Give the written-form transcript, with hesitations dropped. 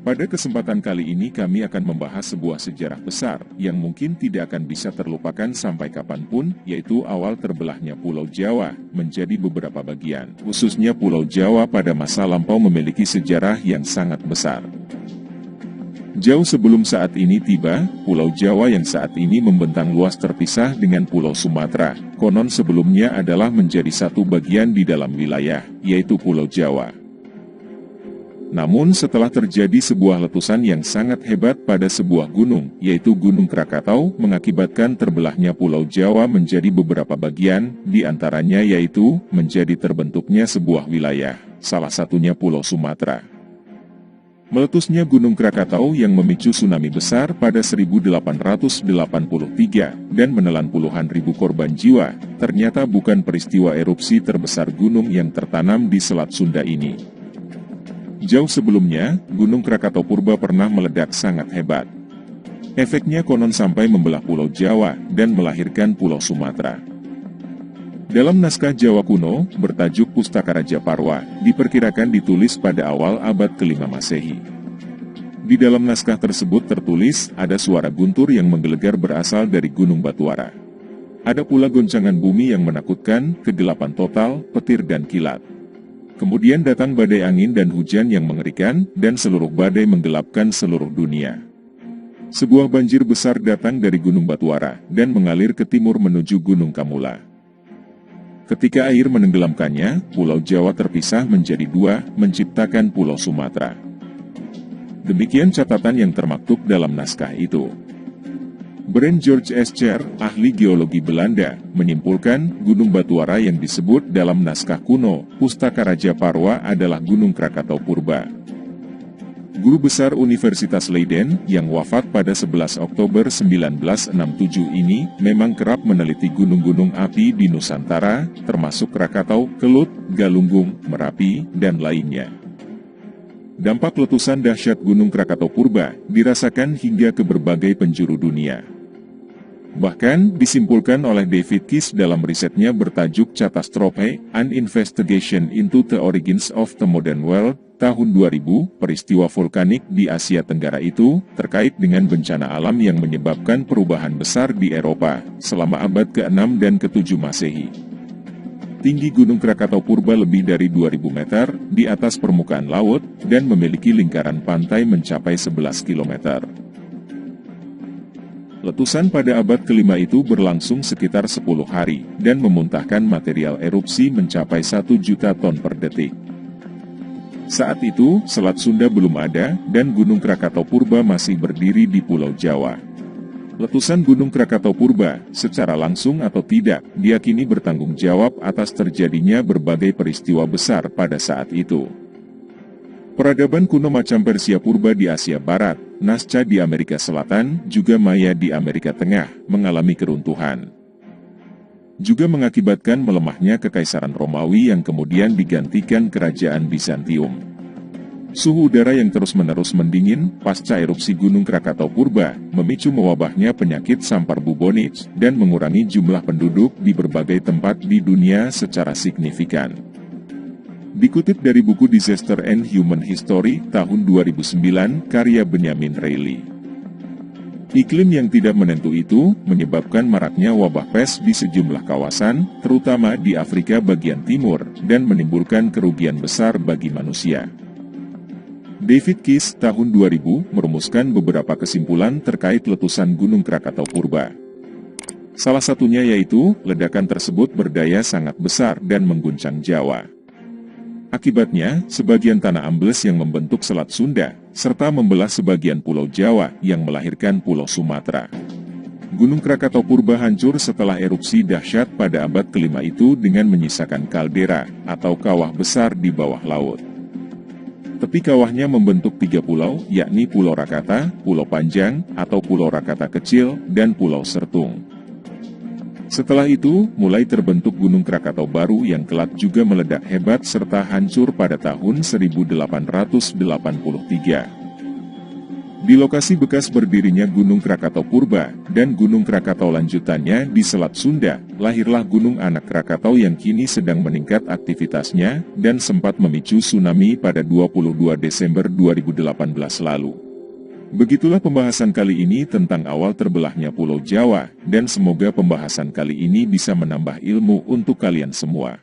Pada kesempatan kali ini kami akan membahas sebuah sejarah besar yang mungkin tidak akan bisa terlupakan sampai kapanpun, yaitu awal terbelahnya Pulau Jawa menjadi beberapa bagian. Khususnya Pulau Jawa pada masa lampau memiliki sejarah yang sangat besar. Jauh sebelum saat ini tiba, Pulau Jawa yang saat ini membentang luas terpisah dengan Pulau Sumatera, konon sebelumnya adalah menjadi satu bagian di dalam wilayah, yaitu Pulau Jawa. Namun setelah terjadi sebuah letusan yang sangat hebat pada sebuah gunung, yaitu Gunung Krakatau, mengakibatkan terbelahnya Pulau Jawa menjadi beberapa bagian, di antaranya yaitu menjadi terbentuknya sebuah wilayah, salah satunya Pulau Sumatera. Meletusnya Gunung Krakatau yang memicu tsunami besar pada 1883 dan menelan puluhan ribu korban jiwa, ternyata bukan peristiwa erupsi terbesar gunung yang tertanam di Selat Sunda ini. Jauh sebelumnya, Gunung Krakatau purba pernah meledak sangat hebat. Efeknya konon sampai membelah Pulau Jawa dan melahirkan Pulau Sumatera. Dalam naskah Jawa kuno, bertajuk Pustaka Raja Parwa, diperkirakan ditulis pada awal abad ke-5 Masehi. Di dalam naskah tersebut tertulis, ada suara guntur yang menggelegar berasal dari Gunung Batuara. Ada pula goncangan bumi yang menakutkan, kegelapan total, petir dan kilat. Kemudian datang badai angin dan hujan yang mengerikan, dan seluruh badai menggelapkan seluruh dunia. Sebuah banjir besar datang dari Gunung Batuara, dan mengalir ke timur menuju Gunung Kamula. Ketika air menenggelamkannya, Pulau Jawa terpisah menjadi dua, menciptakan Pulau Sumatera. Demikian catatan yang termaktub dalam naskah itu. Brand George Escher, ahli geologi Belanda, menyimpulkan Gunung Batuara yang disebut dalam naskah kuno, Pustaka Raja Parwa adalah Gunung Krakatau purba. Guru besar Universitas Leiden, yang wafat pada 11 Oktober 1967 ini, memang kerap meneliti gunung-gunung api di Nusantara, termasuk Krakatau, Kelut, Galunggung, Merapi, dan lainnya. Dampak letusan dahsyat Gunung Krakatau purba dirasakan hingga ke berbagai penjuru dunia. Bahkan, disimpulkan oleh David Kiss dalam risetnya bertajuk Catastrophe, An Investigation into the Origins of the Modern World, tahun 2000, peristiwa vulkanik di Asia Tenggara itu, terkait dengan bencana alam yang menyebabkan perubahan besar di Eropa, selama abad ke-6 dan ke-7 Masehi. Tinggi Gunung Krakatau purba lebih dari 2000 meter, di atas permukaan laut, dan memiliki lingkaran pantai mencapai 11 kilometer. Letusan pada abad ke-5 itu berlangsung sekitar 10 hari, dan memuntahkan material erupsi mencapai 1 juta ton per detik. Saat itu, Selat Sunda belum ada, dan Gunung Krakatau purba masih berdiri di Pulau Jawa. Letusan Gunung Krakatau purba, secara langsung atau tidak, diyakini bertanggung jawab atas terjadinya berbagai peristiwa besar pada saat itu. Peradaban kuno macam Persia purba di Asia Barat, Nasca di Amerika Selatan, juga Maya di Amerika Tengah, mengalami keruntuhan. Juga mengakibatkan melemahnya Kekaisaran Romawi yang kemudian digantikan Kerajaan Bizantium. Suhu udara yang terus-menerus mendingin, pasca erupsi Gunung Krakatau purba, memicu mewabahnya penyakit sampar bubonic, dan mengurangi jumlah penduduk di berbagai tempat di dunia secara signifikan. Dikutip dari buku Disaster and Human History, tahun 2009, karya Benjamin Reilly. Iklim yang tidak menentu itu, menyebabkan maraknya wabah pes di sejumlah kawasan, terutama di Afrika bagian timur, dan menimbulkan kerugian besar bagi manusia. David Kiss, tahun 2000, merumuskan beberapa kesimpulan terkait letusan Gunung Krakatau purba. Salah satunya yaitu, ledakan tersebut berdaya sangat besar dan mengguncang Jawa. Akibatnya, sebagian tanah ambles yang membentuk Selat Sunda, serta membelah sebagian Pulau Jawa yang melahirkan Pulau Sumatera. Gunung Krakatau purba hancur setelah erupsi dahsyat pada abad ke-5 itu dengan menyisakan kaldera, atau kawah besar di bawah laut. Tepi kawahnya membentuk 3 pulau, yakni Pulau Rakata, Pulau Panjang, atau Pulau Rakata Kecil, dan Pulau Sertung. Setelah itu, mulai terbentuk Gunung Krakatau baru yang kelak juga meledak hebat serta hancur pada tahun 1883. Di lokasi bekas berdirinya Gunung Krakatau Purba dan Gunung Krakatau lanjutannya di Selat Sunda, lahirlah Gunung Anak Krakatau yang kini sedang meningkat aktivitasnya dan sempat memicu tsunami pada 22 Desember 2018 lalu. Begitulah pembahasan kali ini tentang awal terbelahnya Pulau Jawa, dan semoga pembahasan kali ini bisa menambah ilmu untuk kalian semua.